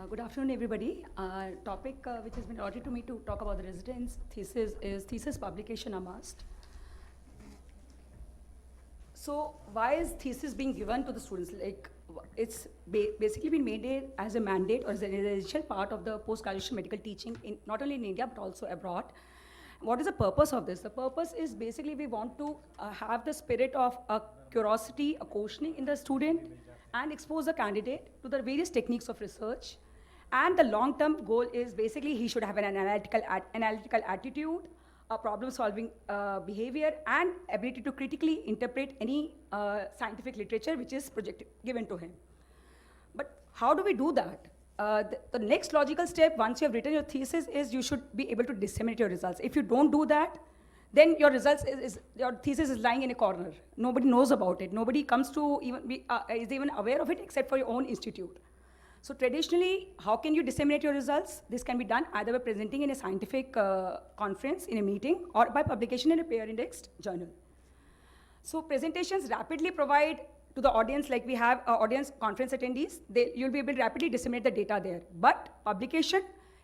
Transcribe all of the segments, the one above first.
Good afternoon, everybody. Topic which has been allotted to me to talk about the residence thesis is thesis publication a must. So why is thesis being given to the students? Like it's basically been made as a mandate or as an essential part of the post-graduation medical teaching in not only in India but also abroad. What is the purpose of this? The purpose is basically we want to have the spirit of curiosity, a questioning in the student, and expose the candidate to the various techniques of research. And the long-term goal is basically he should have an analytical attitude, a problem-solving behavior, and ability to critically interpret any scientific literature which is given to him. But how do we do that? The next logical step, once you have written your thesis, is you should be able to disseminate your results. If you don't do that, then your results your thesis is lying in a corner. Nobody knows about it. Nobody comes to is even aware of it except for your own institute. So traditionally, how can you disseminate your results? This can be done either by presenting in a scientific conference, in a meeting, or by publication in a peer-indexed journal. So presentations rapidly provide to the audience, like we have audience conference attendees, you'll be able to rapidly disseminate the data there. But publication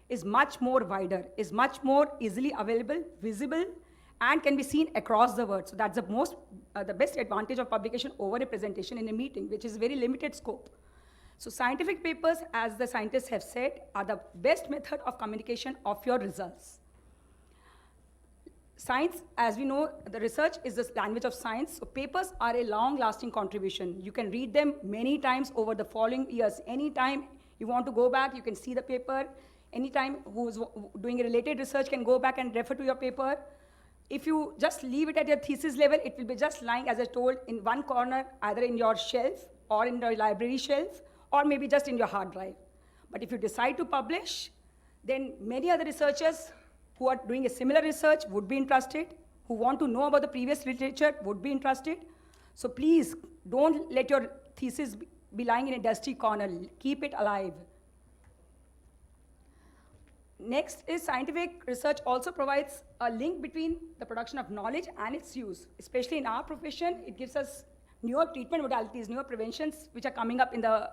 is much more wider, is much more easily available, visible, and can be seen across the world. So that's the best advantage of publication over a presentation in a meeting, which is very limited scope. So scientific papers, as the scientists have said, are the best method of communication of your results. Science, as we know, the research is the language of science, so papers are a long-lasting contribution. You can read them many times over the following years. Anytime you want to go back, you can see the paper. Anytime who's doing a related research can go back and refer to your paper. If you just leave it at your thesis level, it will be just lying, as I told, in one corner, either in your shelf or in your library shelf, or maybe just in your hard drive. But if you decide to publish, then many other researchers who are doing a similar research would be interested, who want to know about the previous literature would be interested. So please, don't let your thesis be lying in a dusty corner. Keep it alive. Next is scientific research also provides a link between the production of knowledge and its use. Especially in our profession, it gives us newer treatment modalities, newer preventions which are coming up in the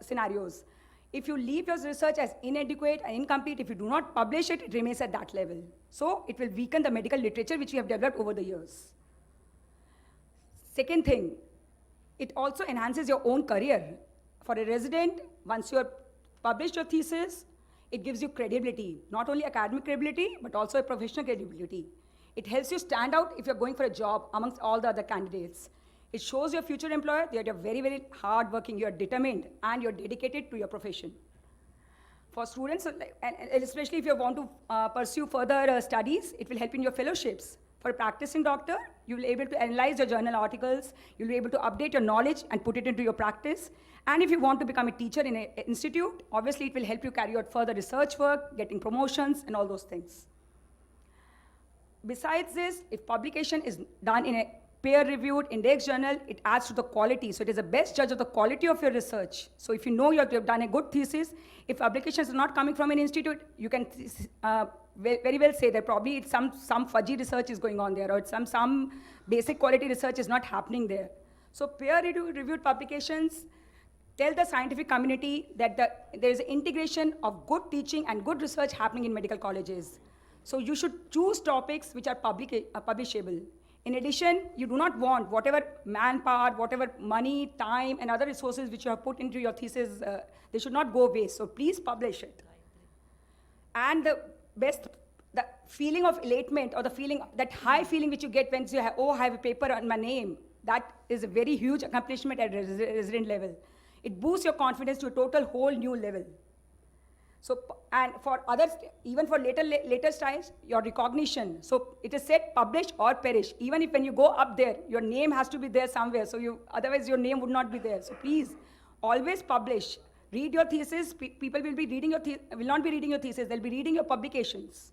scenarios. If you leave your research as inadequate and incomplete, if you do not publish it, it remains at that level. So it will weaken the medical literature which we have developed over the years. Second thing, it also enhances your own career. For a resident, once you have published your thesis, it gives you credibility, not only academic credibility, but also a professional credibility. It helps you stand out if you're going for a job amongst all the other candidates. It shows your future employer that you're very, very hardworking, you're determined, and you're dedicated to your profession. For students, and especially if you want to pursue further studies, it will help in your fellowships. For a practicing doctor, you'll be able to analyze your journal articles, you'll be able to update your knowledge and put it into your practice. And if you want to become a teacher in an institute, obviously it will help you carry out further research work, getting promotions, and all those things. Besides this, if publication is done in a peer-reviewed index journal, it adds to the quality. So it is the best judge of the quality of your research. So if you know you have done a good thesis, if publications are not coming from an institute, you can very well say that probably it's some fudgy research is going on there, or some basic quality research is not happening there. So peer-reviewed publications tell the scientific community that there is an integration of good teaching and good research happening in medical colleges. So you should choose topics which are publishable. In addition, you do not want whatever manpower, whatever money, time, and other resources which you have put into your thesis, they should not go waste. So please publish it. And the feeling of elatement, or that high feeling which you get when you have, oh, I have a paper on my name, that is a very huge accomplishment at resident level. It boosts your confidence to a whole new level. So, and for others, even for later styles, your recognition. So it is said, publish or perish. Even if when you go up there, your name has to be there somewhere. So otherwise your name would not be there. So please, always publish. Read your thesis. People will be reading will not be reading your thesis. They'll be reading your publications.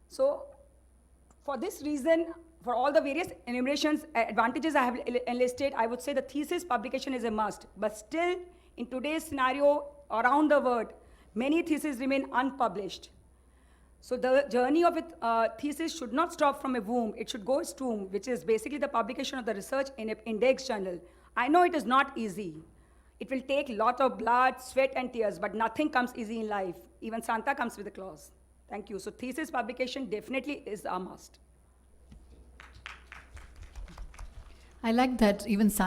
So for this reason, for all the various enumerations, advantages I have enlisted, I would say the thesis publication is a must. But still, in today's scenario, around the world, many theses remain unpublished. So the journey of a thesis should not stop from a womb. It should go its tomb, which is basically the publication of the research in an index journal. I know it is not easy. It will take lot of blood, sweat, and tears, but nothing comes easy in life. Even Santa comes with a clause. Thank you. So thesis publication definitely is a must. I like that even Santa